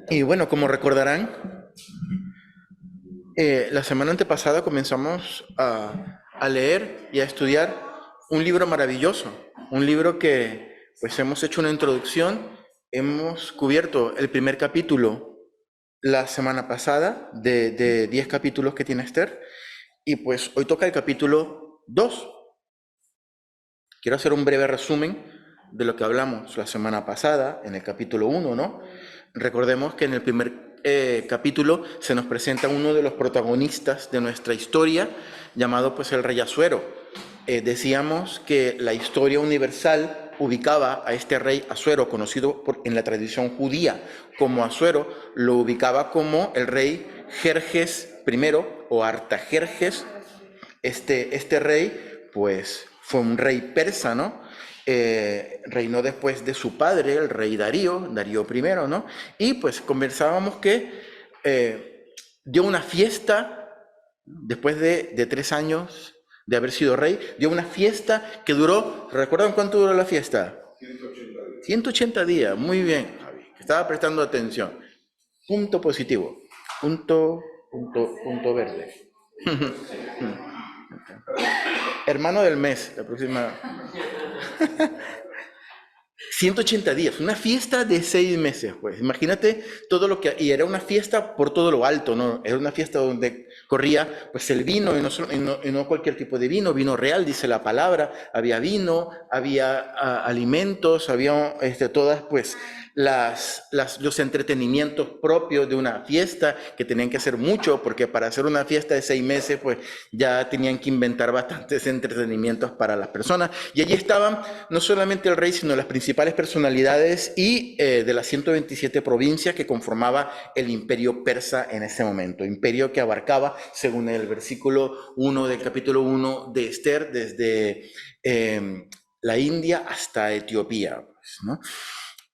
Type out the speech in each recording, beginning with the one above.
Y bueno, como recordarán, la semana antepasada comenzamos a leer y a estudiar un libro maravilloso, un libro que pues hemos hecho una introducción, hemos cubierto el primer capítulo la semana pasada de 10 capítulos que tiene Esther, y pues hoy toca el capítulo 2. Quiero hacer un breve resumen de lo que hablamos la semana pasada en el capítulo 1, ¿no? Recordemos que en el primer capítulo se nos presenta uno de los protagonistas de nuestra historia, llamado pues el rey Asuero. Decíamos que la historia universal ubicaba a este rey Asuero, conocido en la tradición judía como Asuero, lo ubicaba como el rey Jerjes I o Artajerjes. Este rey, pues, fue un rey persa, ¿no? Reinó después de su padre, el rey Darío I, ¿no? Y pues conversábamos que dio una fiesta, después de 3 años de haber sido rey, dio una fiesta que duró, ¿recuerdan cuánto duró la fiesta? 180 días. 180 días, muy bien, Javi, estaba prestando atención. Punto positivo, punto verde. Hermano del mes, la próxima. 180 días, una fiesta de 6 meses, pues. Imagínate todo lo que. Y era una fiesta por todo lo alto, ¿no? Era una fiesta donde corría, pues, el vino, y no cualquier tipo de vino, vino real, dice la palabra. Había vino, había alimentos, había todas, pues, los entretenimientos propios de una fiesta, que tenían que hacer mucho, porque para hacer una fiesta de 6 meses, pues, ya tenían que inventar bastantes entretenimientos para las personas. Y allí estaban no solamente el rey, sino las principales personalidades y de las 127 provincias que conformaba el imperio persa en ese momento. Imperio que abarcaba, según el versículo 1 del capítulo 1 de Esther, desde la India hasta Etiopía, pues, ¿no?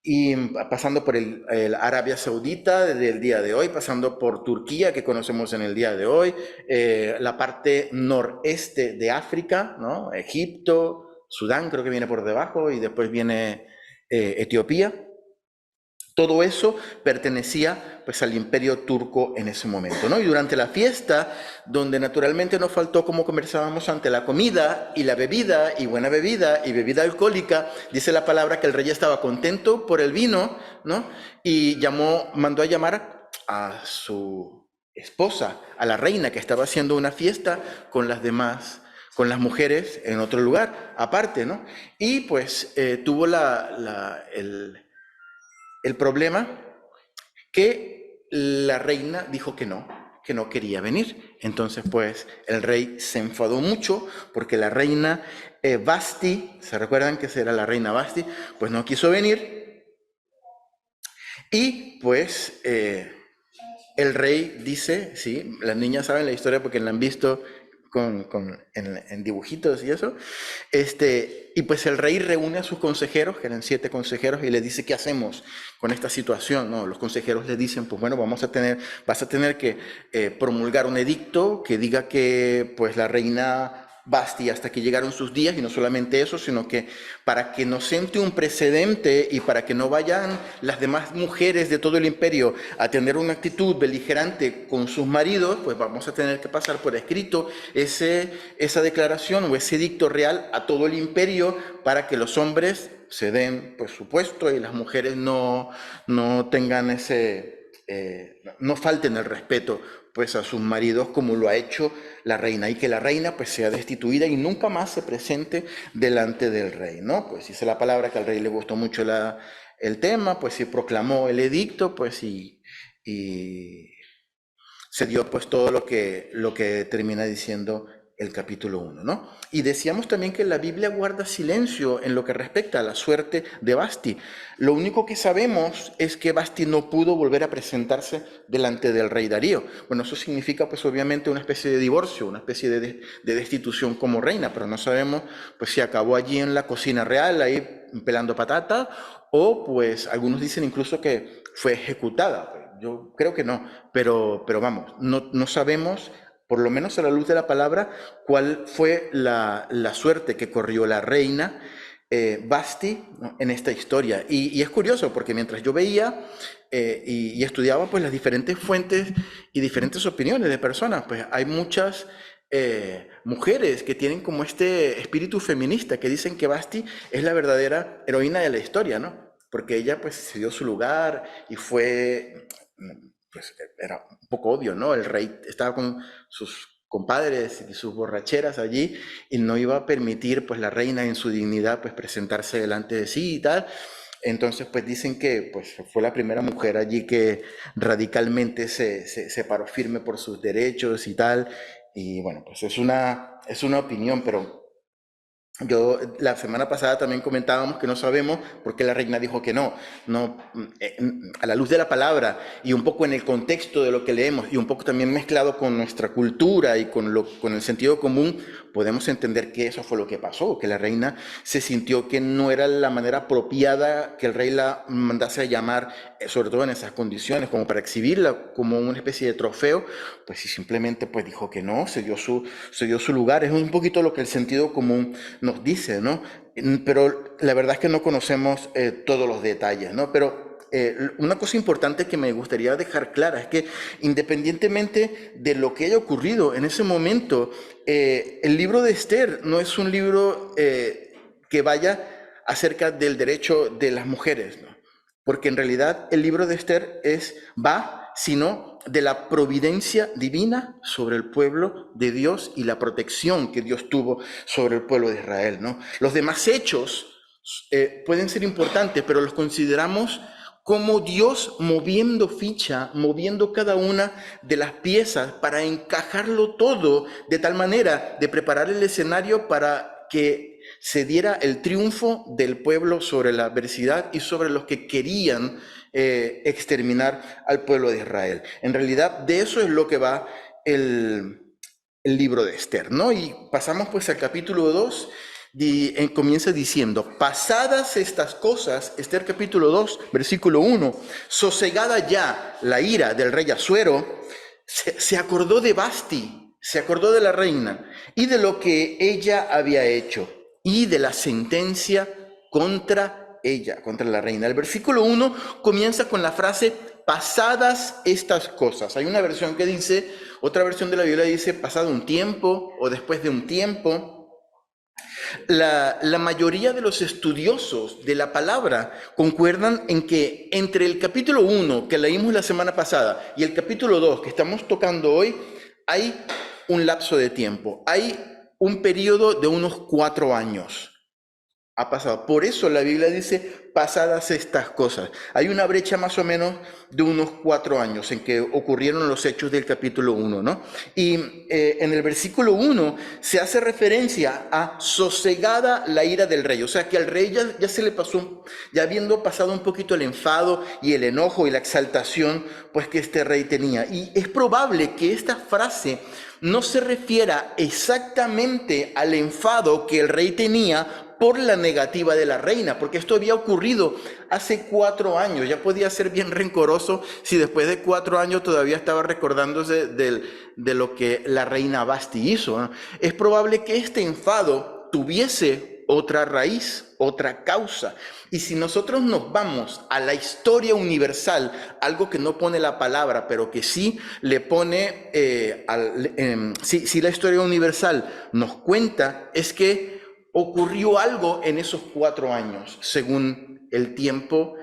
Y pasando por el Arabia Saudita desde el día de hoy, pasando por Turquía, que conocemos en el día de hoy, la parte noreste de África, ¿no? Egipto, Sudán creo que viene por debajo, y después viene Etiopía. Todo eso pertenecía, pues, al imperio turco en ese momento, ¿no? Y durante la fiesta, donde naturalmente no faltó, como conversábamos, ante la comida y la bebida, y buena bebida y bebida alcohólica, dice la palabra que el rey estaba contento por el vino, ¿no? Y mandó a llamar a su esposa, a la reina, que estaba haciendo una fiesta con las demás, con las mujeres en otro lugar, aparte, ¿no? Y pues tuvo el problema que la reina dijo que no quería venir. Entonces, pues, el rey se enfadó mucho porque la reina Basti, ¿se recuerdan que era la reina Basti? Pues no quiso venir. Y pues el rey dice, sí, las niñas saben la historia porque la han visto en dibujitos y eso. Y pues el rey reúne a sus consejeros, que eran 7 consejeros, y le dice: ¿qué hacemos con esta situación? No, los consejeros le dicen: pues bueno, vas a tener que promulgar un edicto que diga que pues la reina Basti hasta que llegaron sus días, y no solamente eso, sino que para que no siente un precedente y para que no vayan las demás mujeres de todo el imperio a tener una actitud beligerante con sus maridos, pues vamos a tener que pasar por escrito esa declaración o ese edicto real a todo el imperio, para que los hombres se den, pues, su puesto, y las mujeres no tengan no falten el respeto, pues, a sus maridos, como lo ha hecho la reina, y que la reina, pues, sea destituida y nunca más se presente delante del rey, ¿no? Pues dice la palabra que al rey le gustó mucho el tema, pues se proclamó el edicto, pues, y se dio, pues, todo lo que termina diciendo el capítulo 1, ¿no? Y decíamos también que la Biblia guarda silencio en lo que respecta a la suerte de Basti. Lo único que sabemos es que Basti no pudo volver a presentarse delante del rey Darío. Bueno, eso significa, pues, obviamente una especie de divorcio, una especie de destitución como reina, pero no sabemos, pues, si acabó allí en la cocina real, ahí pelando patata, o pues algunos dicen incluso que fue ejecutada. Yo creo que no, pero vamos, no sabemos, por lo menos a la luz de la palabra, cuál fue la suerte que corrió la reina Vasti, ¿no?, en esta historia. Y es curioso porque mientras yo veía y estudiaba pues las diferentes fuentes y diferentes opiniones de personas, pues hay muchas mujeres que tienen como este espíritu feminista, que dicen que Basti es la verdadera heroína de la historia, ¿no? Porque ella pues se dio su lugar y fue, pues era un poco obvio, ¿no? El rey estaba con sus compadres y sus borracheras allí y no iba a permitir pues la reina en su dignidad pues presentarse delante de sí y tal. Entonces pues dicen que pues fue la primera mujer allí que radicalmente se paró firme por sus derechos y tal. Y bueno, pues es una opinión, pero yo la semana pasada también comentábamos que no sabemos por qué la reina dijo que no, no a la luz de la palabra y un poco en el contexto de lo que leemos y un poco también mezclado con nuestra cultura y con el sentido común, podemos entender que eso fue lo que pasó, que la reina se sintió que no era la manera apropiada que el rey la mandase a llamar, sobre todo en esas condiciones, como para exhibirla como una especie de trofeo, pues si simplemente pues dijo que no, se dio su lugar. Es un poquito lo que el sentido común nos dice, ¿no? Pero la verdad es que no conocemos todos los detalles, ¿no? Pero una cosa importante que me gustaría dejar clara es que independientemente de lo que haya ocurrido en ese momento, el libro de Esther no es un libro que vaya acerca del derecho de las mujeres, ¿no? Porque en realidad el libro de Esther va, sino de la providencia divina sobre el pueblo de Dios y la protección que Dios tuvo sobre el pueblo de Israel, ¿no? Los demás hechos pueden ser importantes, pero los consideramos como Dios moviendo ficha, moviendo cada una de las piezas para encajarlo todo de tal manera de preparar el escenario para que se diera el triunfo del pueblo sobre la adversidad y sobre los que querían exterminar al pueblo de Israel. En realidad, de eso es lo que va el libro de Esther, ¿no? Y pasamos pues al capítulo 2, comienza diciendo: pasadas estas cosas, Esther capítulo 2, versículo 1, sosegada ya la ira del rey Asuero, se acordó de Basti, se acordó de la reina y de lo que ella había hecho y de la sentencia contra ella, contra la reina. El versículo 1 comienza con la frase pasadas estas cosas. Hay una versión que dice, otra versión de la Biblia dice pasado un tiempo o después de un tiempo. La mayoría de los estudiosos de la palabra concuerdan en que entre el capítulo 1 que leímos la semana pasada y el capítulo 2 que estamos tocando hoy, hay un lapso de tiempo, hay un periodo de unos 4 años. Ha pasado. Por eso la Biblia dice pasadas estas cosas. Hay una brecha más o menos de unos 4 años en que ocurrieron los hechos del capítulo 1, ¿no? Y en el versículo 1 se hace referencia a sosegada la ira del rey. O sea que al rey ya se le pasó, ya habiendo pasado un poquito el enfado y el enojo y la exaltación pues que este rey tenía. Y es probable que esta frase no se refiera exactamente al enfado que el rey tenía por la negativa de la reina, porque esto había ocurrido hace 4 años. Ya podía ser bien rencoroso si después de 4 años todavía estaba recordándose de lo que la reina Basti hizo, ¿no? Es probable que este enfado tuviese otra raíz, otra causa. Y si nosotros nos vamos a la historia universal, algo que no pone la palabra, pero que sí le pone, sí la historia universal nos cuenta, es que ocurrió algo en esos 4 años, según el tiempo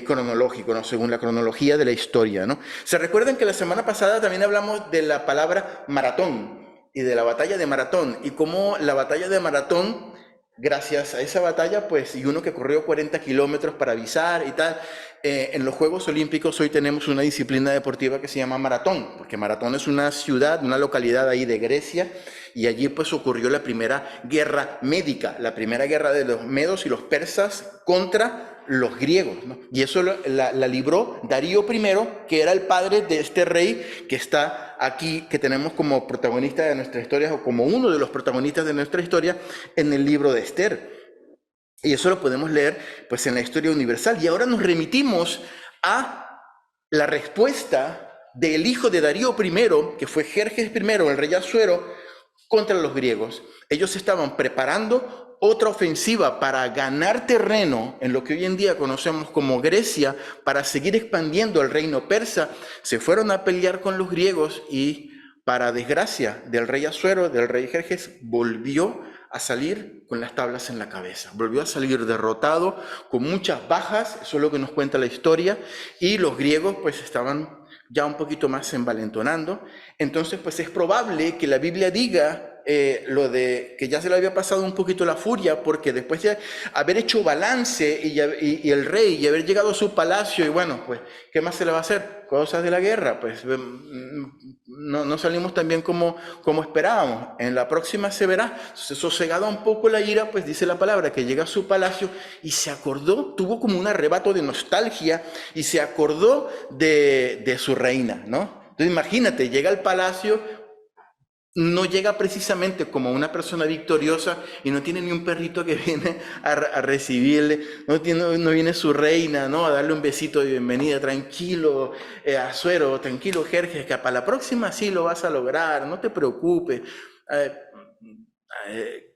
cronológico, ¿no? Según la cronología de la historia, ¿no? Se recuerdan que la semana pasada también hablamos de la palabra maratón y de la batalla de Maratón, y cómo la batalla de Maratón, gracias a esa batalla, pues, y uno que corrió 40 kilómetros para avisar y tal, en los Juegos Olímpicos hoy tenemos una disciplina deportiva que se llama maratón, porque Maratón es una ciudad, una localidad ahí de Grecia, y allí pues ocurrió la primera guerra médica, la primera guerra de los medos y los persas contra los griegos, ¿no? Y eso la libró Darío I, que era el padre de este rey que está aquí, que tenemos como protagonista de nuestra historia, o como uno de los protagonistas de nuestra historia, en el libro de Esther. Y eso lo podemos leer pues en la historia universal. Y ahora nos remitimos a la respuesta del hijo de Darío I, que fue Jerjes I, el rey Asuero, contra los griegos. Ellos estaban preparando otra ofensiva para ganar terreno en lo que hoy en día conocemos como Grecia, para seguir expandiendo el reino persa, se fueron a pelear con los griegos y, para desgracia del rey Asuero, del rey Jerjes, volvió a salir con las tablas en la cabeza, volvió a salir derrotado, con muchas bajas, eso es lo que nos cuenta la historia, y los griegos pues estaban ya un poquito más envalentonando. Entonces pues es probable que la Biblia diga lo de que ya se le había pasado un poquito la furia, porque después de haber hecho balance y el rey y haber llegado a su palacio, y bueno, pues, ¿qué más se le va a hacer? Cosas de la guerra, pues no salimos tan bien como esperábamos. En la próxima se verá. Entonces, sosegada un poco la ira, pues dice la palabra que llega a su palacio y se acordó, tuvo como un arrebato de nostalgia y se acordó de su reina, ¿no? Entonces imagínate, llega al palacio, no llega precisamente como una persona victoriosa y no tiene ni un perrito que viene a recibirle, no viene su reina, ¿no? A darle un besito de bienvenida, tranquilo, Asuero, tranquilo, Jerjes, que para la próxima sí lo vas a lograr, no te preocupes.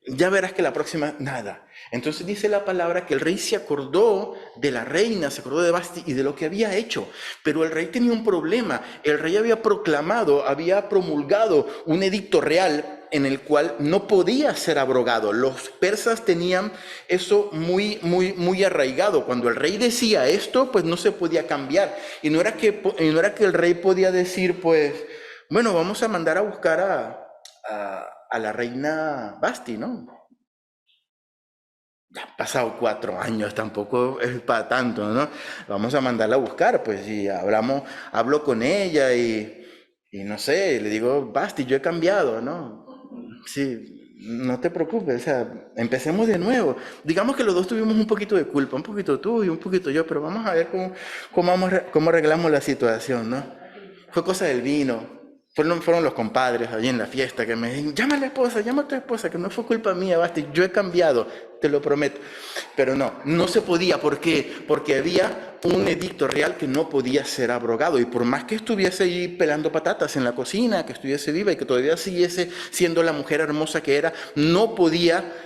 Ya verás que la próxima, nada. Entonces dice la palabra que el rey se acordó de la reina, se acordó de Basti y de lo que había hecho, pero el rey tenía un problema. El rey había proclamado, había promulgado un edicto real en el cual no podía ser abrogado. Los persas tenían eso muy arraigado. Cuando el rey decía esto, pues no se podía cambiar. Y no era que el rey podía decir, pues, bueno, vamos a mandar a buscar a la reina Basti, ¿no? Ya han pasado 4 años, tampoco es para tanto, ¿no? Vamos a mandarla a buscar, pues, y hablo con ella y no sé, le digo, Basti, yo he cambiado, ¿no? Sí, no te preocupes, o sea, empecemos de nuevo. Digamos que los dos tuvimos un poquito de culpa, un poquito tú y un poquito yo, pero vamos a ver cómo arreglamos la situación, ¿no? Fue cosa del vino. Fueron los compadres allí en la fiesta que me dijeron, llama a la esposa, llama a tu esposa, que no fue culpa mía, Basti, yo he cambiado, te lo prometo. Pero no se podía. ¿Por qué? Porque había un edicto real que no podía ser abrogado. Y por más que estuviese allí pelando patatas en la cocina, que estuviese viva y que todavía siguiese siendo la mujer hermosa que era, no podía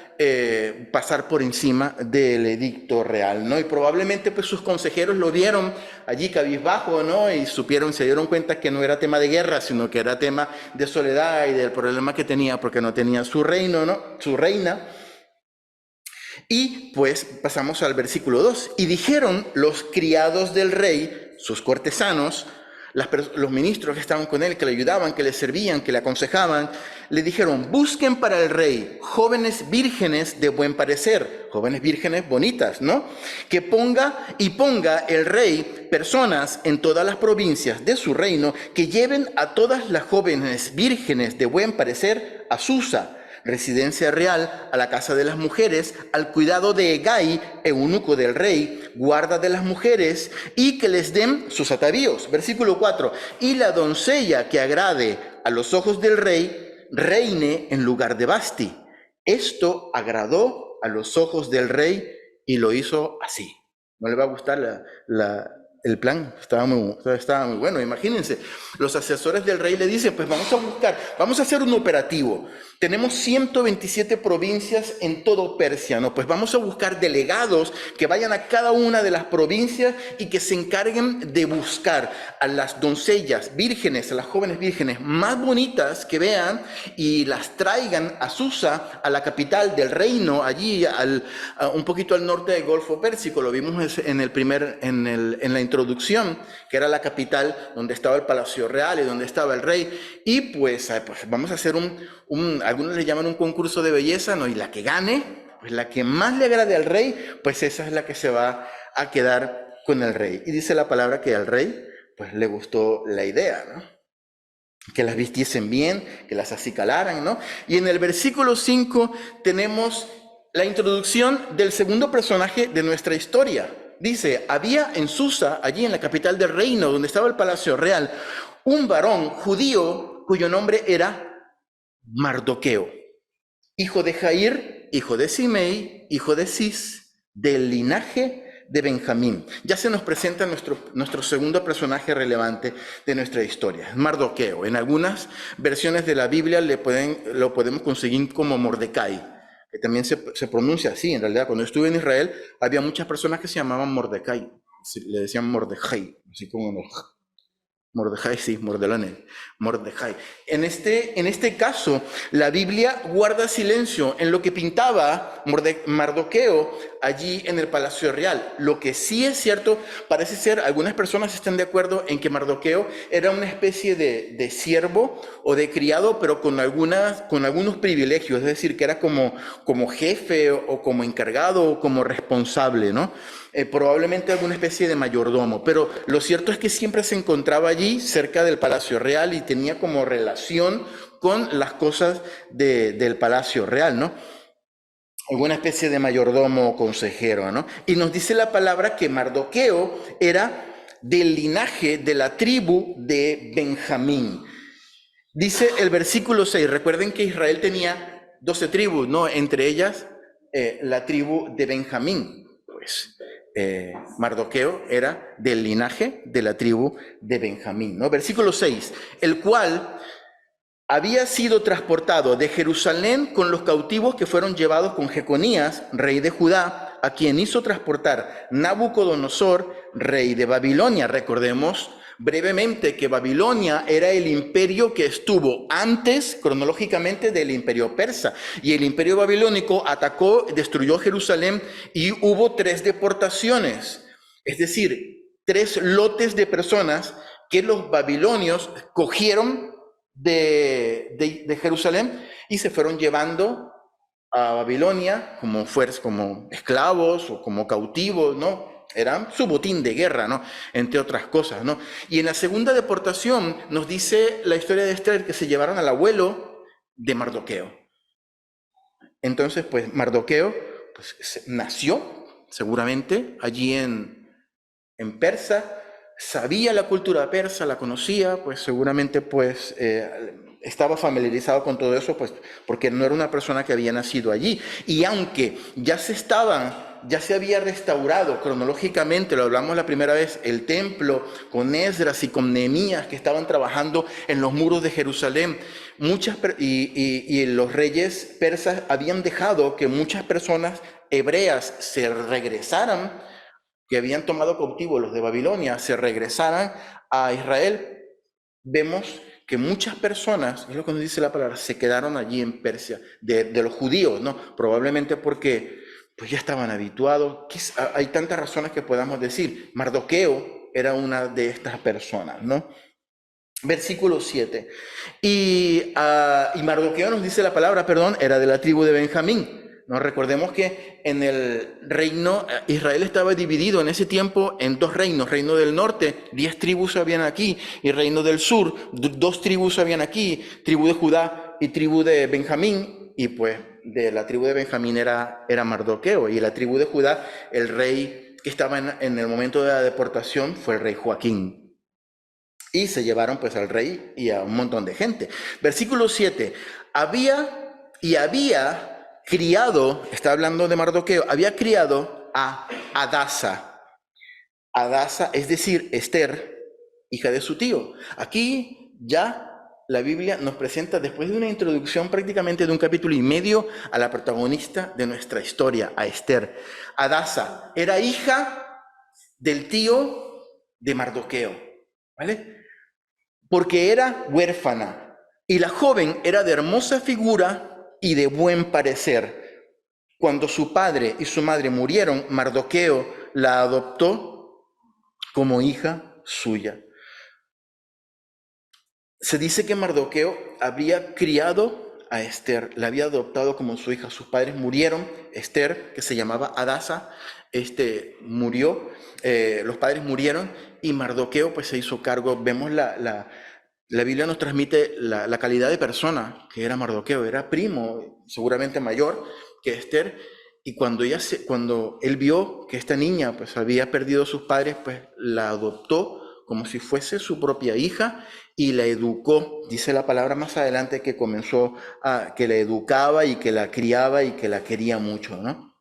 pasar por encima del edicto real, ¿no? Y probablemente pues sus consejeros lo vieron allí cabizbajo, ¿no? Y se dieron cuenta que no era tema de guerra, sino que era tema de soledad y del problema que tenía porque no tenía su reino, ¿no? Su reina. Y pues pasamos al versículo 2. Y dijeron los criados del rey, sus cortesanos, los ministros que estaban con él, que le ayudaban, que le servían, que le aconsejaban, le dijeron, busquen para el rey jóvenes vírgenes de buen parecer, jóvenes vírgenes bonitas, ¿no? Que ponga el rey personas en todas las provincias de su reino que lleven a todas las jóvenes vírgenes de buen parecer a Susa, residencia real, a la casa de las mujeres, al cuidado de Hegai, eunuco del rey, guarda de las mujeres, y que les den sus atavíos. Versículo 4. Y la doncella que agrade a los ojos del rey, reine en lugar de Basti. Esto agradó a los ojos del rey y lo hizo así. ¿No le va a gustar el plan? Estaba muy bueno. Imagínense, los asesores del rey le dicen, pues vamos a hacer un operativo. Tenemos 127 provincias en todo Persia, ¿no? Pues vamos a buscar delegados que vayan a cada una de las provincias y que se encarguen de buscar a las doncellas vírgenes, a las jóvenes vírgenes más bonitas que vean y las traigan a Susa, a la capital del reino, allí un poquito al norte del Golfo Pérsico. Lo vimos en la introducción, que era la capital donde estaba el Palacio Real y donde estaba el rey. Y pues vamos a hacer algunos le llaman un concurso de belleza, ¿no? Y la que gane, pues la que más le agrade al rey, pues esa es la que se va a quedar con el rey. Y dice la palabra que al rey, pues le gustó la idea, ¿no? Que las vistiesen bien, que las acicalaran, ¿no? Y en el versículo 5 tenemos la introducción del segundo personaje de nuestra historia. Dice, había en Susa, allí en la capital del reino, donde estaba el palacio real, un varón judío cuyo nombre era Mardoqueo, hijo de Jair, hijo de Simei, hijo de Cis, del linaje de Benjamín. Ya se nos presenta nuestro segundo personaje relevante de nuestra historia, Mardoqueo. En algunas versiones de la Biblia lo podemos conseguir como Mordecai, que también se pronuncia así. En realidad, cuando estuve en Israel, había muchas personas que se llamaban Mordecai, le decían Mordejai, así como Mordejai, sí, Mordelone, Mordejai. En este caso, la Biblia guarda silencio en lo que pintaba Mardoqueo allí en el Palacio Real. Lo que sí es cierto, parece ser, algunas personas están de acuerdo en que Mardoqueo era una especie de siervo o de criado, pero con algunos privilegios, es decir, que era como jefe o como encargado o como responsable, ¿no? Probablemente alguna especie de mayordomo, pero lo cierto es que siempre se encontraba allí cerca del Palacio Real y tenía como relación con las cosas del Palacio Real, ¿no? Alguna especie de mayordomo o consejero, ¿no? Y nos dice la palabra que Mardoqueo era del linaje de la tribu de Benjamín. Dice el versículo 6, recuerden que Israel tenía 12 tribus, ¿no? Entre ellas la tribu de Benjamín. Pues Mardoqueo era del linaje de la tribu de Benjamín, ¿no? Versículo 6, el cual había sido transportado de Jerusalén con los cautivos que fueron llevados con Jeconías, rey de Judá, a quien hizo transportar Nabucodonosor, rey de Babilonia. Recordemos brevemente que Babilonia era el imperio que estuvo antes, cronológicamente, del imperio persa. Y el imperio babilónico atacó, destruyó Jerusalén y hubo 3 deportaciones. Es decir, 3 lotes de personas que los babilonios cogieron de Jerusalén y se fueron llevando a Babilonia como esclavos o como cautivos, ¿no? Eran su botín de guerra, ¿no? Entre otras cosas, ¿no? Y en la segunda deportación nos dice la historia de Esther que se llevaron al abuelo de Mardoqueo. Entonces, pues Mardoqueo pues, nació seguramente allí en Persa, sabía la cultura persa, la conocía, pues seguramente pues estaba familiarizado con todo eso, pues porque no era una persona que había nacido allí. Y aunque ya se había restaurado cronológicamente, lo hablamos la primera vez, el templo con Esdras y con Nehemías que estaban trabajando en los muros de Jerusalén, y los reyes persas habían dejado que muchas personas hebreas se regresaran, que habían tomado cautivos los de Babilonia, se regresaran a Israel. Vemos que muchas personas, es lo que nos dice la palabra, se quedaron allí en Persia, de los judíos, ¿no? Probablemente porque pues ya estaban habituados. Hay tantas razones que podamos decir. Mardoqueo era una de estas personas, ¿no? Versículo 7. Y Mardoqueo nos dice la palabra, era de la tribu de Benjamín. No, recordemos que en el reino, Israel estaba dividido en ese tiempo en 2 reinos. Reino del norte, 10 tribus habían aquí, y reino del sur, 2 tribus habían aquí, tribu de Judá y tribu de Benjamín. Y pues de la tribu de Benjamín era Mardoqueo, y la tribu de Judá, el rey que estaba en el momento de la deportación fue el rey Joaquín. Y se llevaron pues al rey y a un montón de gente. Versículo 7. Había criado, está hablando de Mardoqueo, había criado a Hadasa. Hadasa, es decir, Esther, hija de su tío. Aquí ya la Biblia nos presenta, después de una introducción prácticamente de 1,5 capítulos, a la protagonista de nuestra historia, a Esther. Hadasa era hija del tío de Mardoqueo, ¿vale? Porque era huérfana, y la joven era de hermosa figura y de buen parecer. Cuando su padre y su madre murieron, Mardoqueo la adoptó como hija suya. Se dice que Mardoqueo había criado a Esther, la había adoptado como su hija. Sus padres murieron. Esther, que se llamaba Hadasa, murió. Los padres murieron y Mardoqueo pues se hizo cargo. Vemos la Biblia nos transmite la calidad de persona que era Mardoqueo. Era primo, seguramente mayor que Esther. Y cuando él vio que esta niña pues había perdido a sus padres, pues la adoptó como si fuese su propia hija y la educó. Dice la palabra más adelante que que la educaba y que la criaba y que la quería mucho, ¿no?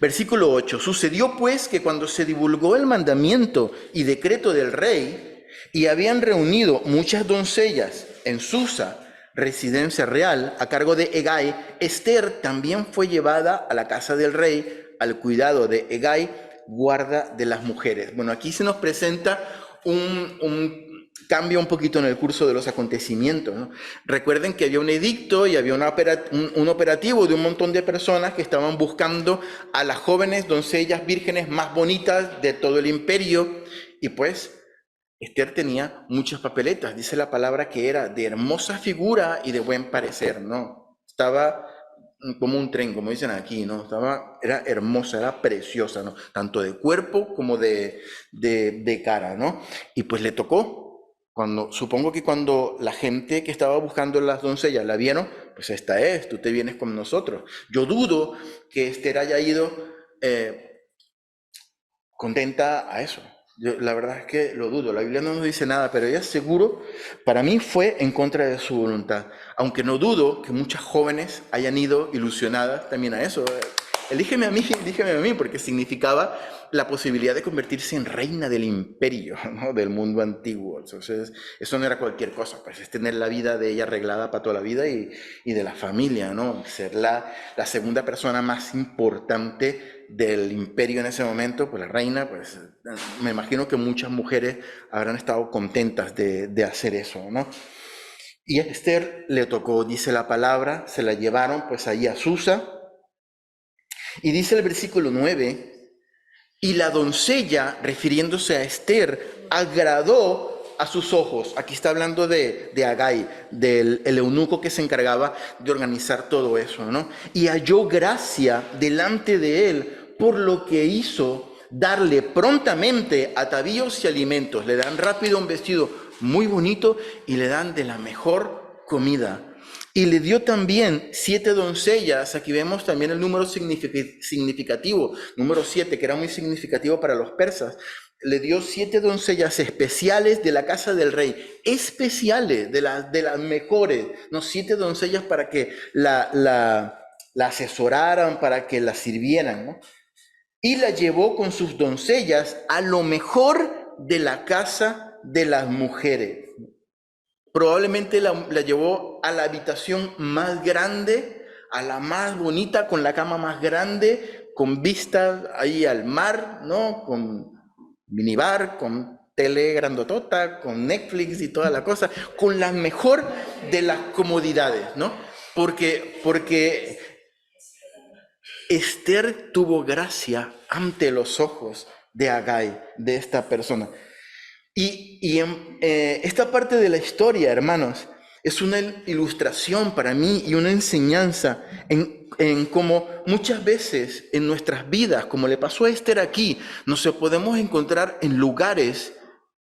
Versículo 8. Sucedió pues que cuando se divulgó el mandamiento y decreto del rey, y habían reunido muchas doncellas en Susa residencia real a cargo de Hegai, Esther también fue llevada a la casa del rey al cuidado de Hegai, guarda de las mujeres. Bueno, aquí se nos presenta un cambio un poquito en el curso de los acontecimientos, ¿no? Recuerden que había un edicto y había un operativo de un montón de personas que estaban buscando a las jóvenes doncellas vírgenes más bonitas de todo el imperio, y pues Esther tenía muchas papeletas. Dice la palabra que era de hermosa figura y de buen parecer, ¿no? Estaba como un tren, como dicen aquí, ¿no? Era hermosa, era preciosa, ¿no? Tanto de cuerpo como de cara, ¿no? Y pues le tocó. Supongo que cuando la gente que estaba buscando las doncellas la vieron, pues esta es, tú te vienes con nosotros. Yo dudo que Esther haya ido contenta a eso. La verdad es que lo dudo, la Biblia no nos dice nada, pero ella seguro, para mí fue en contra de su voluntad. Aunque no dudo que muchas jóvenes hayan ido ilusionadas también a eso. Elígeme a mí, porque significaba la posibilidad de convertirse en reina del imperio, ¿no? Del mundo antiguo. Entonces, eso no era cualquier cosa, pues es tener la vida de ella arreglada para toda la vida y de la familia, ¿no? Ser la segunda persona más importante del imperio en ese momento, pues la reina, pues me imagino que muchas mujeres habrán estado contentas de hacer eso, ¿no? Y a Esther le tocó, dice la palabra, se la llevaron pues ahí a Susa, y dice el versículo 9, y la doncella, refiriéndose a Esther, agradó a sus ojos. Aquí está hablando de Hegai, del el eunuco que se encargaba de organizar todo eso, ¿no? Y halló gracia delante de él por lo que hizo darle prontamente atavíos y alimentos. Le dan rápido un vestido muy bonito y le dan de la mejor comida. Y le dio también 7 doncellas. Aquí vemos también el número significativo, número 7, que era muy significativo para los persas. Le dio 7 doncellas especiales de la casa del rey, especiales, de las mejores, no 7 doncellas para que la asesoraran, para que la sirvieran, ¿no? Y la llevó con sus doncellas a lo mejor de la casa de las mujeres. Probablemente la llevó a la habitación más grande, a la más bonita, con la cama más grande, con vista ahí al mar, ¿no? Con minibar, con tele grandotota, con Netflix y toda la cosa, con la mejor de las comodidades, ¿no? Porque Esther tuvo gracia ante los ojos de Hegai, de esta persona. Esta parte de la historia, hermanos, es una ilustración para mí y una enseñanza en cómo muchas veces en nuestras vidas, como le pasó a Esther aquí, nos podemos encontrar en lugares,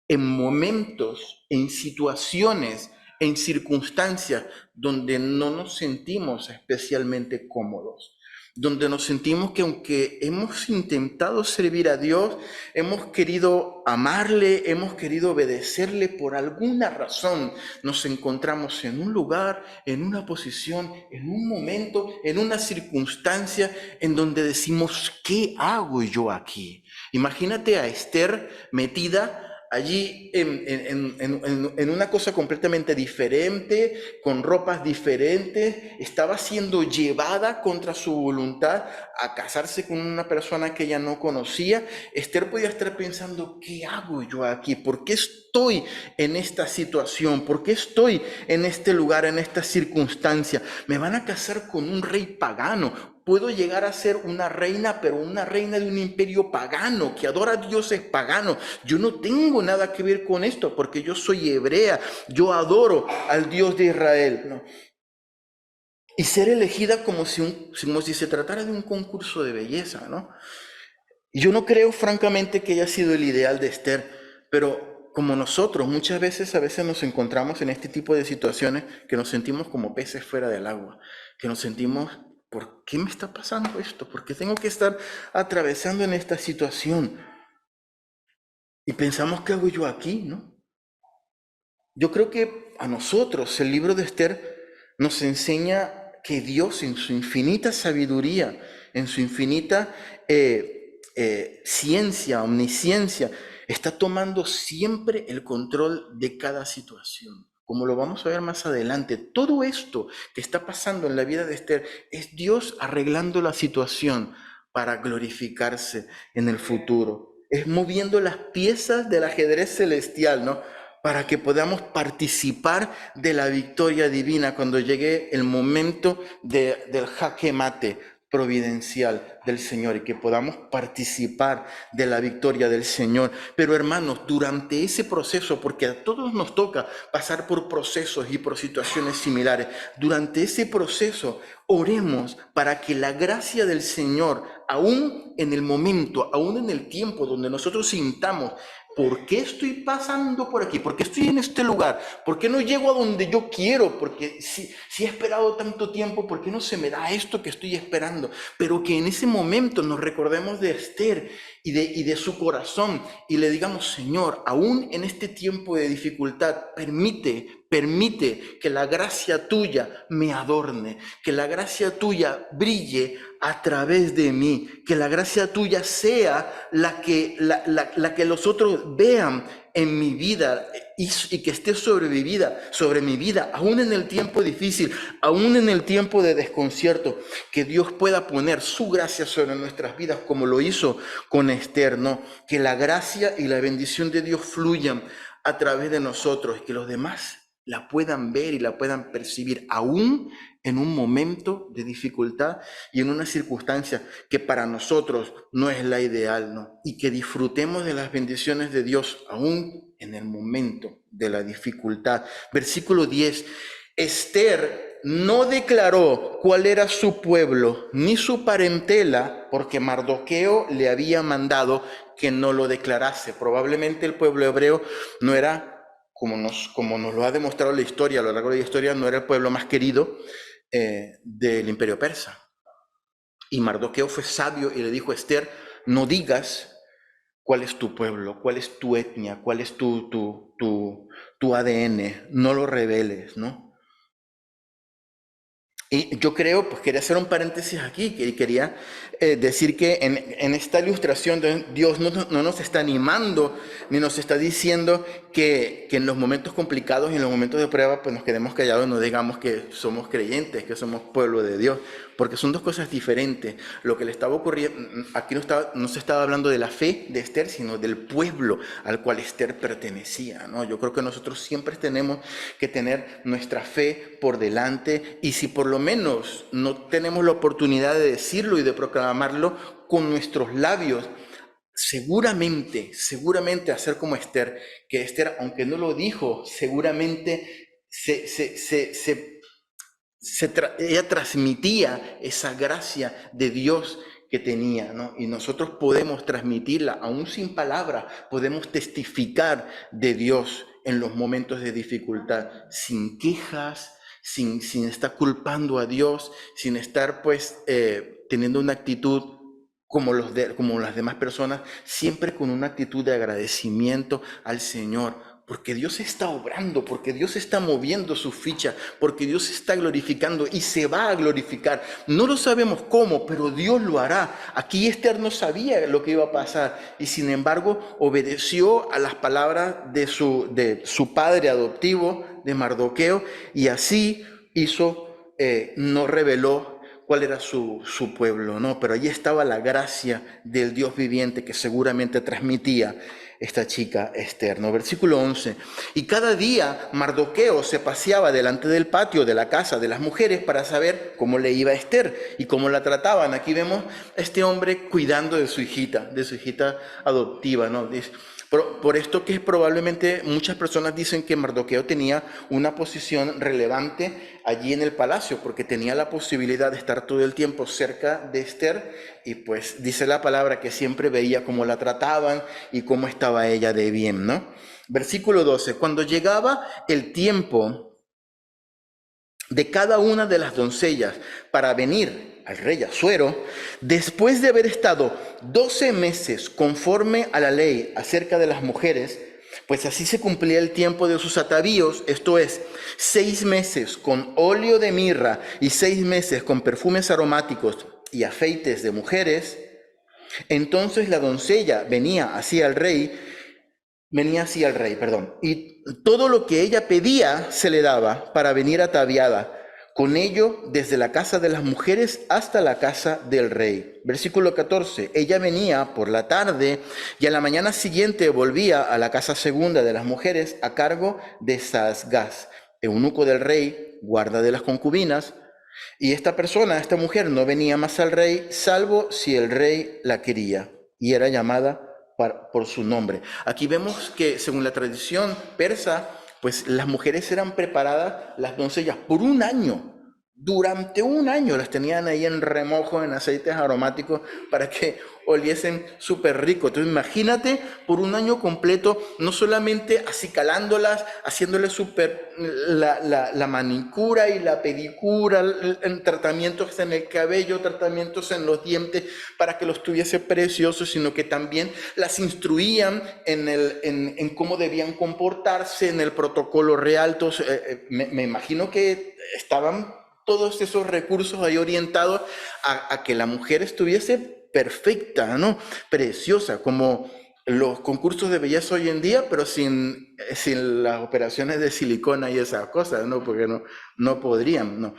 en momentos, en situaciones, en circunstancias donde no nos sentimos especialmente cómodos, donde nos sentimos que aunque hemos intentado servir a Dios, hemos querido amarle, hemos querido obedecerle, por alguna razón nos encontramos en un lugar, en una posición, en un momento, en una circunstancia en donde decimos, ¿qué hago yo aquí? Imagínate a Esther metida allí en una cosa completamente diferente, con ropas diferentes, estaba siendo llevada contra su voluntad a casarse con una persona que ella no conocía. Esther podía estar pensando, ¿qué hago yo aquí? ¿Por qué estoy en esta situación? ¿Por qué estoy en este lugar, en esta circunstancia? Me van a casar con un rey pagano. Puedo llegar a ser una reina, pero una reina de un imperio pagano, que adora a dioses paganos. Yo no tengo nada que ver con esto, porque yo soy hebrea, yo adoro al Dios de Israel, ¿no? Y ser elegida como si se tratara de un concurso de belleza, ¿no? Y yo no creo, francamente, que haya sido el ideal de Esther, pero como nosotros muchas veces, a veces nos encontramos en este tipo de situaciones que nos sentimos como peces fuera del agua, que nos sentimos, ¿por qué me está pasando esto? ¿Por qué tengo que estar atravesando en esta situación? Y pensamos, ¿qué hago yo aquí, no? Yo creo que a nosotros el libro de Esther nos enseña que Dios en su infinita sabiduría, en su infinita ciencia, omnisciencia, está tomando siempre el control de cada situación. como lo vamos a ver más adelante, todo esto que está pasando en la vida de Esther es Dios arreglando la situación para glorificarse en el futuro. Es moviendo las piezas del ajedrez celestial, ¿no? Para que podamos participar de la victoria divina cuando llegue el momento del jaque mate providencial del Señor y que podamos participar de la victoria del Señor. Pero hermanos, durante ese proceso, porque a todos nos toca pasar por procesos y por situaciones similares, durante ese proceso oremos para que la gracia del Señor, aún en el momento, aún en el tiempo donde nosotros sintamos, ¿por qué estoy pasando por aquí? ¿Por qué estoy en este lugar? ¿Por qué no llego a donde yo quiero? Porque si he esperado tanto tiempo, ¿por qué no se me da esto que estoy esperando? Pero que en ese momento nos recordemos de Esther y de su corazón y le digamos, Señor, aún en este tiempo de dificultad, permite que la gracia tuya me adorne, que la gracia tuya brille a través de mí, que la gracia tuya sea la que los otros vean en mi vida y que esté sobre mi vida, aún en el tiempo difícil, aún en el tiempo de desconcierto, que Dios pueda poner su gracia sobre nuestras vidas como lo hizo con Esther, ¿no? Que la gracia y la bendición de Dios fluyan a través de nosotros y que los demás la puedan ver y la puedan percibir aún en un momento de dificultad y en una circunstancia que para nosotros no es la ideal, ¿no? Y que disfrutemos de las bendiciones de Dios aún en el momento de la dificultad. Versículo 10, Esther no declaró cuál era su pueblo ni su parentela porque Mardoqueo le había mandado que no lo declarase. Probablemente el pueblo hebreo no era, como nos lo ha demostrado la historia, a lo largo de la historia, no era el pueblo más querido del imperio persa. Y Mardoqueo fue sabio y le dijo a Esther, no digas cuál es tu pueblo, cuál es tu etnia, cuál es tu ADN, no lo reveles, ¿no? Y yo creo, pues quería hacer un paréntesis aquí, que quería decir que en esta ilustración Dios no nos está animando, ni nos está diciendo que en los momentos complicados y en los momentos de prueba, pues nos quedemos callados y no digamos que somos creyentes, que somos pueblo de Dios, porque son dos cosas diferentes. Lo que le estaba ocurriendo, aquí no se estaba hablando de la fe de Esther, sino del pueblo al cual Esther pertenecía, ¿no? Yo creo que nosotros siempre tenemos que tener nuestra fe por delante y si por lo menos no tenemos la oportunidad de decirlo y de proclamarlo con nuestros labios, seguramente hacer como Esther, que Esther, aunque no lo dijo, seguramente ella transmitía esa gracia de Dios que tenía, ¿no? Y nosotros podemos transmitirla, aún sin palabras, podemos testificar de Dios en los momentos de dificultad, sin quejas, sin estar culpando a Dios, sin estar pues teniendo una actitud como las demás personas, siempre con una actitud de agradecimiento al Señor, porque Dios está obrando, porque Dios está moviendo su ficha, porque Dios está glorificando y se va a glorificar. No lo sabemos cómo, pero Dios lo hará. Aquí Esther no sabía lo que iba a pasar y sin embargo obedeció a las palabras de su padre adoptivo, de Mardoqueo, y así hizo, no reveló cuál era su pueblo, ¿no? Pero allí estaba la gracia del Dios viviente que seguramente transmitía esta chica Esther, ¿no? Versículo 11. Y cada día Mardoqueo se paseaba delante del patio de la casa de las mujeres para saber cómo le iba a Esther y cómo la trataban. Aquí vemos a este hombre cuidando de su hijita adoptiva, ¿no? Por esto que probablemente muchas personas dicen que Mardoqueo tenía una posición relevante allí en el palacio, porque tenía la posibilidad de estar todo el tiempo cerca de Esther y pues dice la palabra que siempre veía cómo la trataban y cómo estaba ella de bien, ¿no? Versículo 12, cuando llegaba el tiempo de cada una de las doncellas para venir al rey Asuero, después de haber estado 12 meses conforme a la ley acerca de las mujeres, pues así se cumplía el tiempo de sus atavíos, esto es, 6 meses con óleo de mirra y 6 meses con perfumes aromáticos y afeites de mujeres, entonces la doncella venía hacia el rey venía así al rey, perdón, y todo lo que ella pedía se le daba para venir ataviada con ello desde la casa de las mujeres hasta la casa del rey. Versículo 14, ella venía por la tarde y a la mañana siguiente volvía a la casa segunda de las mujeres a cargo de Saasgaz, eunuco del rey, guarda de las concubinas, y esta persona, esta mujer, no venía más al rey, salvo si el rey la quería, y era llamada por su nombre. Aquí vemos que, según la tradición persa, pues las mujeres eran preparadas, las doncellas, por un año. Durante un año las tenían ahí en remojo, en aceites aromáticos, para que oliesen súper rico. Entonces imagínate por un año completo, no solamente acicalándolas, haciéndoles súper la manicura y la pedicura, tratamientos en el cabello, tratamientos en los dientes, para que los tuviese preciosos, sino que también las instruían en cómo debían comportarse, en el protocolo real. Entonces, me imagino que estaban todos esos recursos ahí orientados a que la mujer estuviese perfecta, ¿no? Preciosa, como los concursos de belleza hoy en día, pero sin las operaciones de silicona y esas cosas, ¿no? Porque no podrían, ¿no?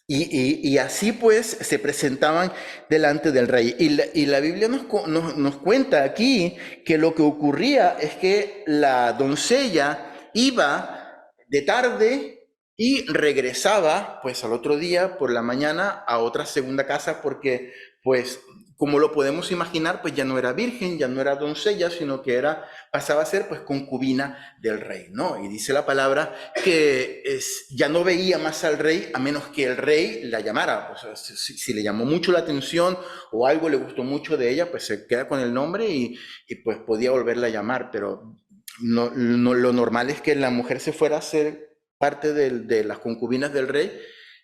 Y así pues se presentaban delante del rey. Y la Biblia nos cuenta aquí que lo que ocurría es que la doncella iba de tarde y regresaba pues al otro día por la mañana a otra segunda casa porque pues como lo podemos imaginar pues ya no era virgen, ya no era doncella, sino que pasaba a ser pues concubina del rey, ¿no? Y dice la palabra que ya no veía más al rey a menos que el rey la llamara. O sea, si le llamó mucho la atención o algo le gustó mucho de ella, pues se queda con el nombre y pues podía volverla a llamar, pero lo normal es que la mujer se fuera a ser parte de las concubinas del rey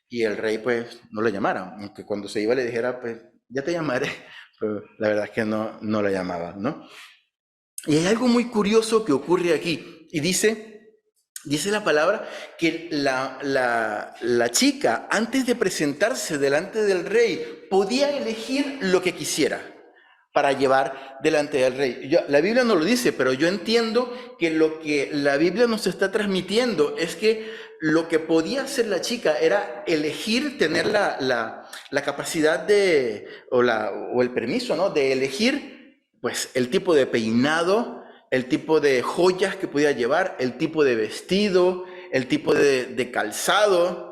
y el rey pues no la llamara, aunque cuando se iba le dijera pues ya te llamaré, pero la verdad es que no la llamaba, ¿no? Y hay algo muy curioso que ocurre aquí y dice la palabra que la chica, antes de presentarse delante del rey, podía elegir lo que quisiera para llevar delante del rey. La Biblia no lo dice, pero yo entiendo que lo que la Biblia nos está transmitiendo es que lo que podía hacer la chica era elegir, tener la capacidad o el permiso, ¿no? De elegir, pues, el tipo de peinado, el tipo de joyas que podía llevar, el tipo de vestido, el tipo de calzado,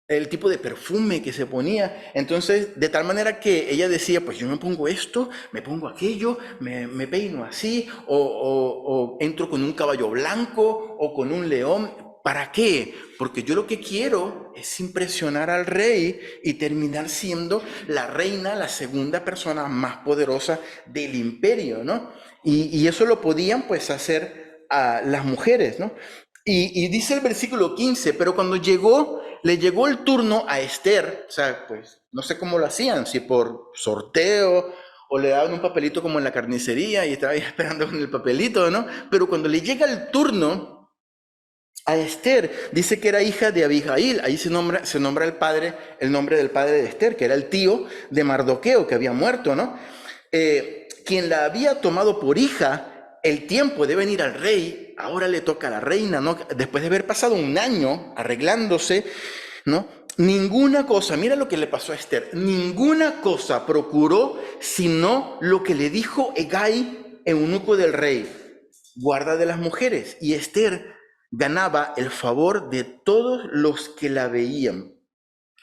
el tipo de perfume que se ponía. Entonces, de tal manera que ella decía, pues yo me pongo esto, me pongo aquello, me peino así, o entro con un caballo blanco o con un león. ¿Para qué? Porque yo lo que quiero es impresionar al rey y terminar siendo la reina, la segunda persona más poderosa del imperio, ¿no? Y eso lo podían pues hacer a las mujeres, ¿no? Y dice el versículo 15, pero cuando le llegó el turno a Esther, o sea, pues no sé cómo lo hacían, si por sorteo o le daban un papelito como en la carnicería y estaba ahí esperando con el papelito, ¿no? Pero cuando le llega el turno a Esther, dice que era hija de Abigail, ahí se nombra el nombre del padre de Esther, que era el tío de Mardoqueo, que había muerto, ¿no? Quien la había tomado por hija, el tiempo de venir al rey, ahora le toca a la reina, ¿no? Después de haber pasado un año arreglándose, ¿no? Ninguna cosa, mira lo que le pasó a Esther, ninguna cosa procuró sino lo que le dijo Hegai, eunuco del rey, guarda de las mujeres. Y Esther ganaba el favor de todos los que la veían.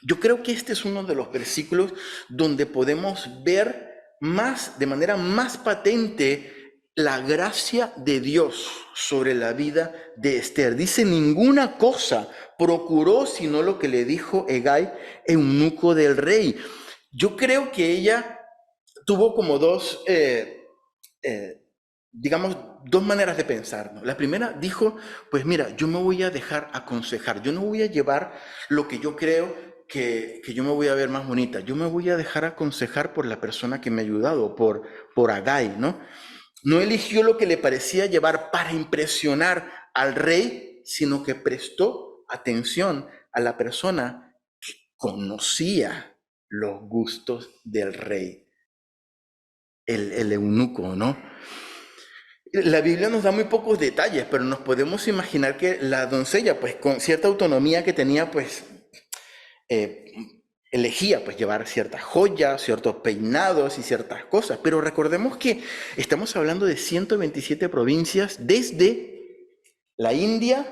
Yo creo que este es uno de los versículos donde podemos ver de manera más patente la gracia de Dios sobre la vida de Esther. Dice, ninguna cosa procuró sino lo que le dijo Hegai, eunuco del rey. Yo creo que ella tuvo como eh, digamos, dos maneras de pensar, ¿no? La primera dijo, pues mira, yo me voy a dejar aconsejar, yo no voy a llevar lo que yo creo que yo me voy a ver más bonita, yo me voy a dejar aconsejar por la persona que me ha ayudado, por Agai, ¿no? No eligió lo que le parecía llevar para impresionar al rey, sino que prestó atención a la persona que conocía los gustos del rey, el eunuco, ¿no? La Biblia nos da muy pocos detalles, pero nos podemos imaginar que la doncella, pues con cierta autonomía que tenía, pues eh, elegía pues llevar ciertas joyas, ciertos peinados y ciertas cosas. Pero recordemos que estamos hablando de 127 provincias desde la India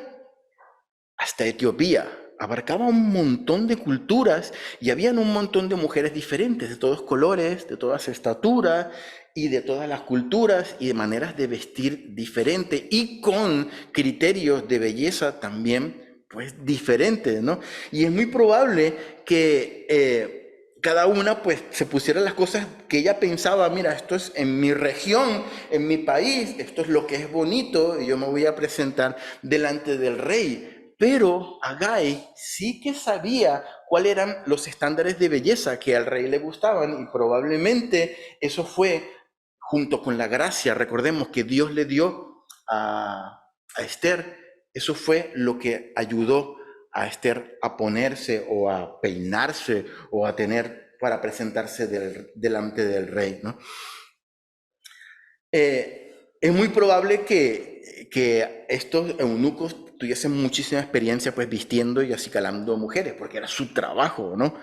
hasta Etiopía. Abarcaba un montón de culturas y habían un montón de mujeres diferentes, de todos colores, de todas estaturas y de todas las culturas y de maneras de vestir diferentes y con criterios de belleza también pues diferentes, ¿no? Y es muy probable que cada una pues se pusiera las cosas que ella pensaba, mira, esto es en mi región, en mi país, esto es lo que es bonito y yo me voy a presentar delante del rey. Pero Agai sí que sabía cuáles eran los estándares de belleza que al rey le gustaban y probablemente eso fue junto con la gracia, recordemos que Dios le dio a Esther, eso fue lo que ayudó a Esther a ponerse o a peinarse o a tener para presentarse delante del rey, ¿no? Es muy probable que estos eunucos tuviesen muchísima experiencia pues vistiendo y acicalando mujeres, porque era su trabajo, ¿no?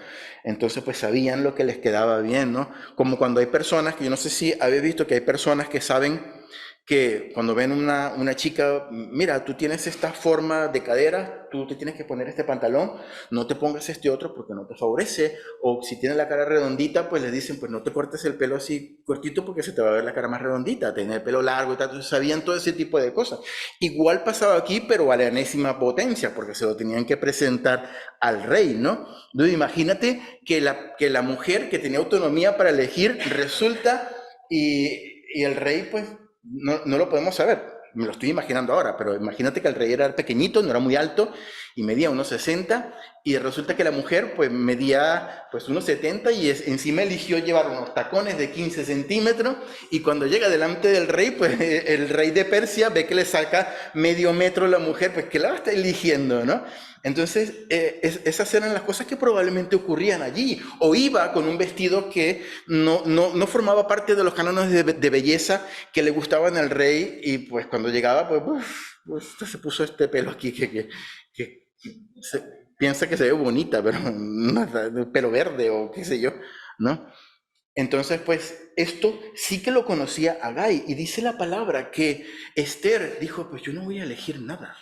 Entonces pues sabían lo que les quedaba bien, ¿no? Como cuando hay personas, que yo no sé si habéis visto que hay personas que saben que cuando ven una chica, mira, tú tienes esta forma de cadera, tú te tienes que poner este pantalón, no te pongas este otro porque no te favorece, o si tienes la cara redondita, pues les dicen, pues no te cortes el pelo así cortito porque se te va a ver la cara más redondita, tener el pelo largo y tal, entonces sabían todo ese tipo de cosas. Igual pasaba aquí, pero a la enésima potencia, porque se lo tenían que presentar al rey, ¿no? Entonces imagínate que la mujer que tenía autonomía para elegir resulta y el rey pues no lo podemos saber, me lo estoy imaginando ahora, pero imagínate que el rey era pequeñito, no era muy alto y medía unos 60 y resulta que la mujer pues medía pues unos 70 y encima eligió llevar unos tacones de 15 centímetros y cuando llega delante del rey pues el rey de Persia ve que le saca medio metro la mujer, pues que la está eligiendo, ¿no? Entonces, esas eran las cosas que probablemente ocurrían allí. O iba con un vestido que no formaba parte de los cánones de belleza que le gustaban al rey y pues cuando llegaba, pues, se puso este pelo aquí que piensa que se ve bonita, pero no, pelo verde o qué sé yo, ¿no? Entonces, pues esto sí que lo conocía Agai y dice la palabra que Esther dijo, pues yo no voy a elegir nada.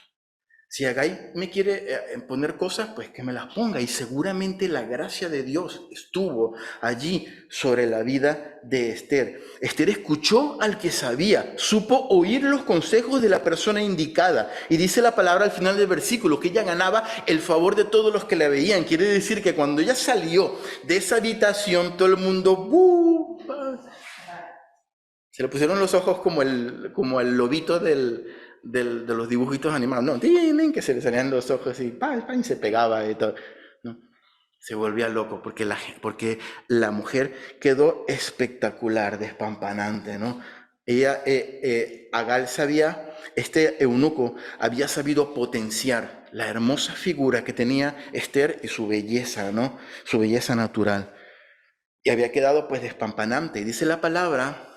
Si Agai me quiere poner cosas, pues que me las ponga. Y seguramente la gracia de Dios estuvo allí sobre la vida de Esther. Esther escuchó al que sabía, supo oír los consejos de la persona indicada. Y dice la palabra al final del versículo que ella ganaba el favor de todos los que la veían. Quiere decir que cuando ella salió de esa habitación, todo el mundo se le pusieron los ojos como el lobito de los dibujitos animados. No, que se le salían los ojos y y se pegaba y todo. ¿No? Se volvía loco porque la mujer quedó espectacular, despampanante, ¿no? Ella, Agal sabía, este eunuco había sabido potenciar la hermosa figura que tenía Esther y su belleza, ¿no? Su belleza natural. Y había quedado pues despampanante. Y dice la palabra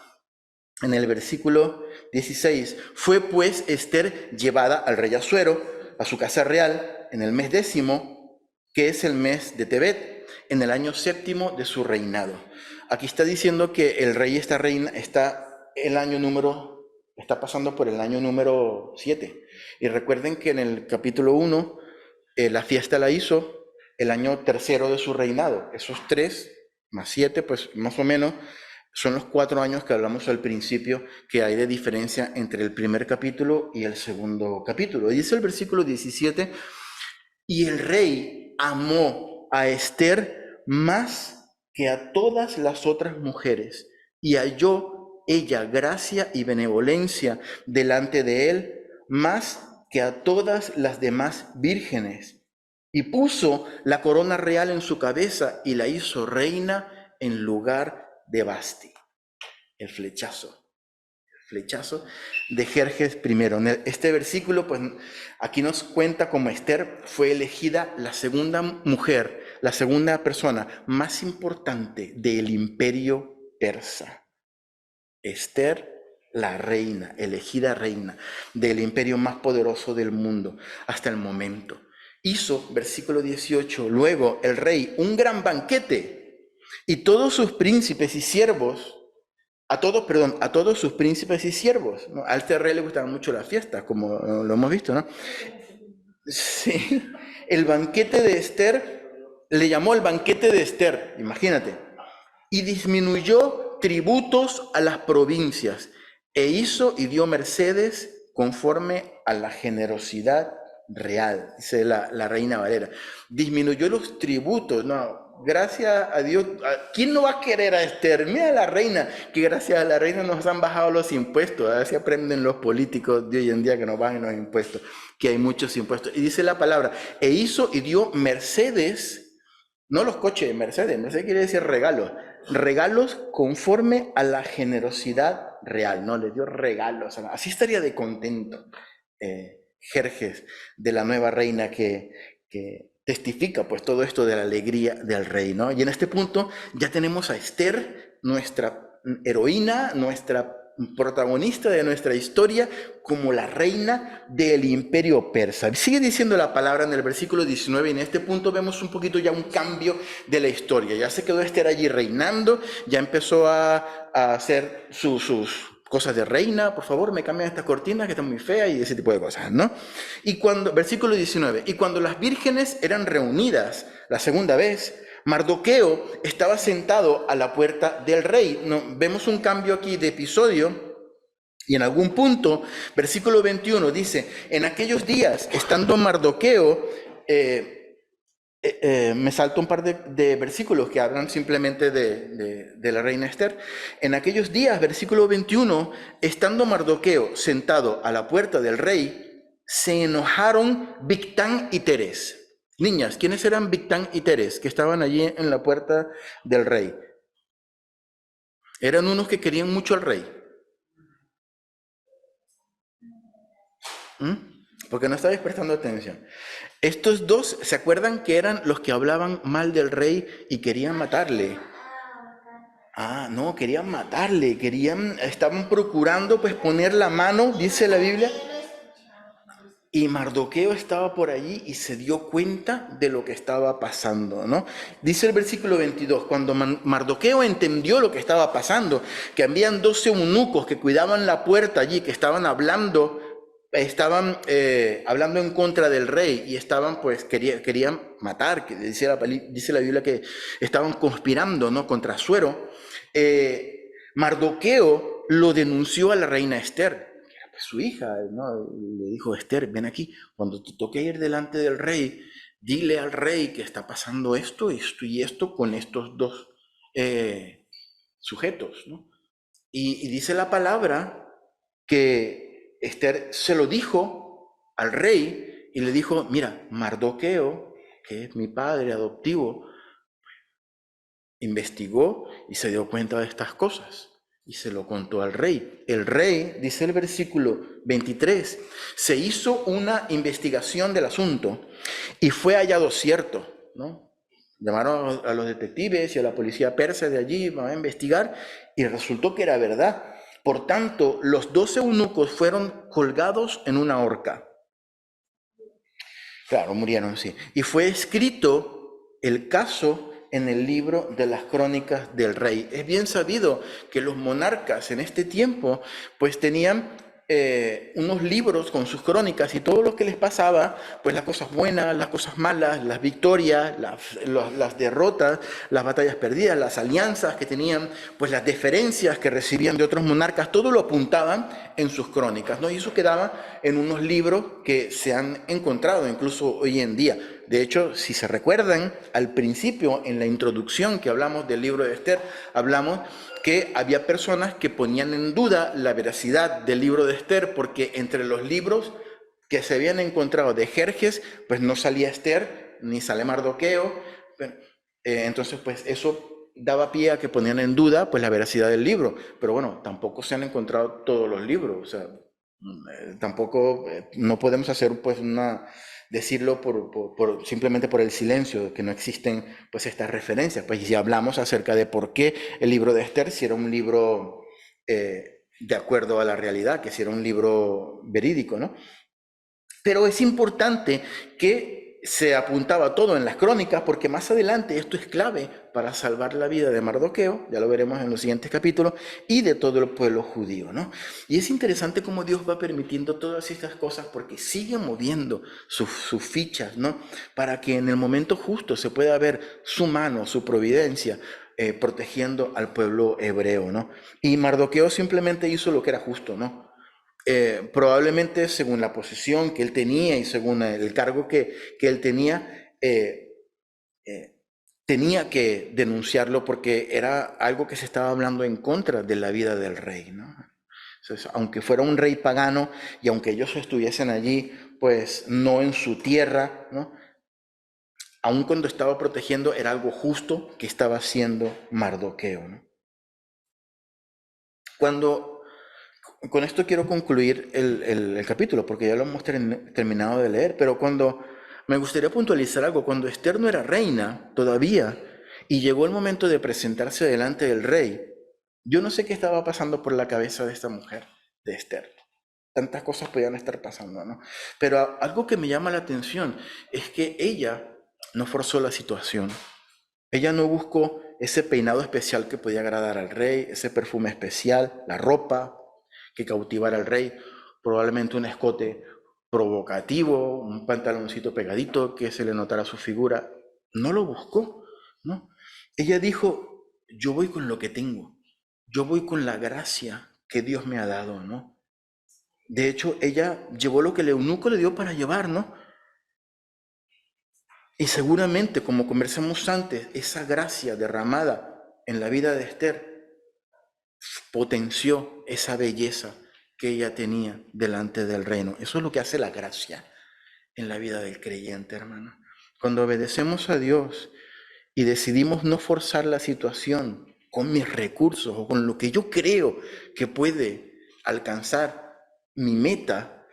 en el versículo 16, fue pues Esther llevada al rey Asuero, a su casa real, en el mes 10º, que es el mes de Tebet, en el año 7º de su reinado. Aquí está diciendo que el rey está pasando por el año número 7. Y recuerden que en el capítulo 1, la fiesta la hizo el año 3º de su reinado. Esos 3 más 7, pues más o menos son los 4 años que hablamos al principio que hay de diferencia entre el primer capítulo y el segundo capítulo. Dice el versículo 17, y el rey amó a Esther más que a todas las otras mujeres y halló ella gracia y benevolencia delante de él más que a todas las demás vírgenes. Y puso la corona real en su cabeza y la hizo reina en lugar de Basti. El flechazo de Jerjes primero. En este versículo, pues aquí nos cuenta cómo Esther fue elegida la segunda mujer, la segunda persona más importante del imperio persa. Esther, la reina, elegida reina del imperio más poderoso del mundo hasta el momento. Hizo, versículo 18, luego el rey un gran banquete y todos sus príncipes y siervos, a todos sus príncipes y siervos, ¿no? A este rey le gustaban mucho las fiestas, como lo hemos visto, ¿no? Sí, el banquete de Esther, le llamó el banquete de Esther, imagínate, y disminuyó tributos a las provincias, e hizo y dio mercedes conforme a la generosidad real, dice la Reina Valera. Disminuyó los tributos, no, gracias a Dios. ¿Quién no va a querer a Esther? Mira a la reina, que gracias a la reina nos han bajado los impuestos. A ver si aprenden los políticos de hoy en día que nos bajen los impuestos, que hay muchos impuestos. Y dice la palabra, e hizo y dio mercedes, no los coches de Mercedes, Mercedes quiere decir regalos, regalos conforme a la generosidad real, ¿no? Le dio regalos, así estaría de contento Jerjes de la nueva reina que testifica pues todo esto de la alegría del rey, ¿no? Y en este punto ya tenemos a Esther, nuestra heroína, nuestra protagonista de nuestra historia, como la reina del imperio persa. Sigue diciendo la palabra en el versículo 19, y en este punto vemos un poquito ya un cambio de la historia. Ya se quedó Esther allí reinando, ya empezó a hacer sus cosas de reina. Por favor, me cambian estas cortinas que están muy feas, y ese tipo de cosas, ¿no? Y cuando, versículo 19, y cuando las vírgenes eran reunidas la segunda vez, Mardoqueo estaba sentado a la puerta del rey. No, vemos un cambio aquí de episodio, y en algún punto, versículo 21 dice, en aquellos días, estando Mardoqueo, me salto un par de versículos que hablan simplemente de la reina Esther. En aquellos días, versículo 21, estando Mardoqueo sentado a la puerta del rey, se enojaron Bigtán y Teres. Niñas, ¿quiénes eran Bigtán y Teres que estaban allí en la puerta del rey? Eran unos que querían mucho al rey. Porque no estabais prestando atención. Estos dos, ¿se acuerdan que eran los que hablaban mal del rey y querían matarle? Ah, no, querían matarle, estaban procurando pues poner la mano, dice la Biblia, y Mardoqueo estaba por allí y se dio cuenta de lo que estaba pasando, ¿no? Dice el versículo 22, cuando Mardoqueo entendió lo que estaba pasando, que habían 12 eunucos que cuidaban la puerta allí, que estaban hablando en contra del rey, y estaban pues querían matar, que dice la Biblia que estaban conspirando, ¿no?, contra Asuero. Mardoqueo lo denunció a la reina Esther, que era pues su hija, ¿no? Le dijo, Esther, ven aquí, cuando te toque ir delante del rey, dile al rey que está pasando esto y esto con estos dos sujetos, ¿no? Y dice la palabra que Esther se lo dijo al rey y le dijo, mira, Mardoqueo, que es mi padre adoptivo, investigó y se dio cuenta de estas cosas y se lo contó al rey. El rey, dice el versículo 23, se hizo una investigación del asunto y fue hallado cierto, ¿no? Llamaron a los detectives y a la policía persa de allí a investigar, y resultó que era verdad. Por tanto, los 12 eunucos fueron colgados en una horca. Claro, murieron, sí. Y fue escrito el caso en el libro de las crónicas del rey. Es bien sabido que los monarcas en este tiempo pues tenían unos libros con sus crónicas y todo lo que les pasaba, pues las cosas buenas, las cosas malas, las victorias, las derrotas, las batallas perdidas, las alianzas que tenían, pues las deferencias que recibían de otros monarcas, todo lo apuntaban en sus crónicas, ¿no? Y eso quedaba en unos libros que se han encontrado incluso hoy en día. De hecho, si se recuerdan, al principio, en la introducción que hablamos del libro de Esther, hablamos que había personas que ponían en duda la veracidad del libro de Esther, porque entre los libros que se habían encontrado de Jerjes, pues no salía Esther, ni sale Mardoqueo. Entonces, pues eso daba pie a que ponían en duda pues la veracidad del libro. Pero bueno, tampoco se han encontrado todos los libros, o sea, tampoco no podemos hacer pues decirlo simplemente por el silencio, que no existen pues estas referencias. Pues ya hablamos acerca de por qué el libro de Esther, si era un libro de acuerdo a la realidad, que si era un libro verídico, ¿no? Pero es importante que se apuntaba todo en las crónicas, porque más adelante esto es clave para salvar la vida de Mardoqueo, ya lo veremos en los siguientes capítulos, y de todo el pueblo judío, ¿no? Y es interesante cómo Dios va permitiendo todas estas cosas, porque sigue moviendo sus fichas, ¿no? Para que en el momento justo se pueda ver su mano, su providencia, protegiendo al pueblo hebreo, ¿no? Y Mardoqueo simplemente hizo lo que era justo, ¿no? Probablemente según la posición que él tenía y según el cargo que él eh, tenía que denunciarlo porque era algo que se estaba hablando en contra de la vida del rey, ¿no? Entonces, aunque fuera un rey pagano y aunque ellos estuviesen allí, pues no en su tierra, ¿no? Aun cuando estaba protegiendo, era algo justo que estaba haciendo Mardoqueo, ¿no? Cuando Con esto quiero concluir el capítulo, porque ya lo hemos terminado de leer, pero me gustaría puntualizar algo, cuando Esther no era reina todavía y llegó el momento de presentarse delante del rey, yo no sé qué estaba pasando por la cabeza de esta mujer, de Esther. Tantas cosas podían estar pasando, ¿no? Pero algo que me llama la atención es que ella no forzó la situación. Ella no buscó ese peinado especial que podía agradar al rey, ese perfume especial, la ropa que cautivara al rey, probablemente un escote provocativo, un pantaloncito pegadito que se le notara su figura. No lo buscó, ¿no? Ella dijo, yo voy con lo que tengo, yo voy con la gracia que Dios me ha dado, ¿no? De hecho, ella llevó lo que el eunuco le dio para llevar, ¿no? Y seguramente, como conversamos antes, esa gracia derramada en la vida de Esther potenció esa belleza que ella tenía delante del reino. Eso es lo que hace la gracia en la vida del creyente, hermano. Cuando obedecemos a Dios y decidimos no forzar la situación con mis recursos o con lo que yo creo que puede alcanzar mi meta,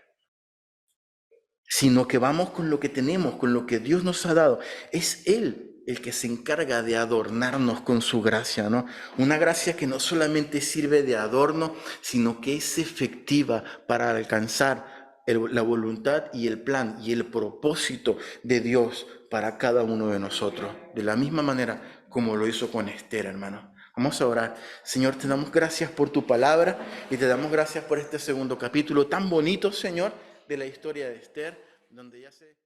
sino que vamos con lo que tenemos, con lo que Dios nos ha dado. Es Él el que se encarga de adornarnos con su gracia, ¿no? Una gracia que no solamente sirve de adorno, sino que es efectiva para alcanzar la voluntad y el plan y el propósito de Dios para cada uno de nosotros, de la misma manera como lo hizo con Esther, hermano. Vamos a orar. Señor, te damos gracias por tu palabra y te damos gracias por este segundo capítulo tan bonito, Señor, de la historia de Esther, donde ya se...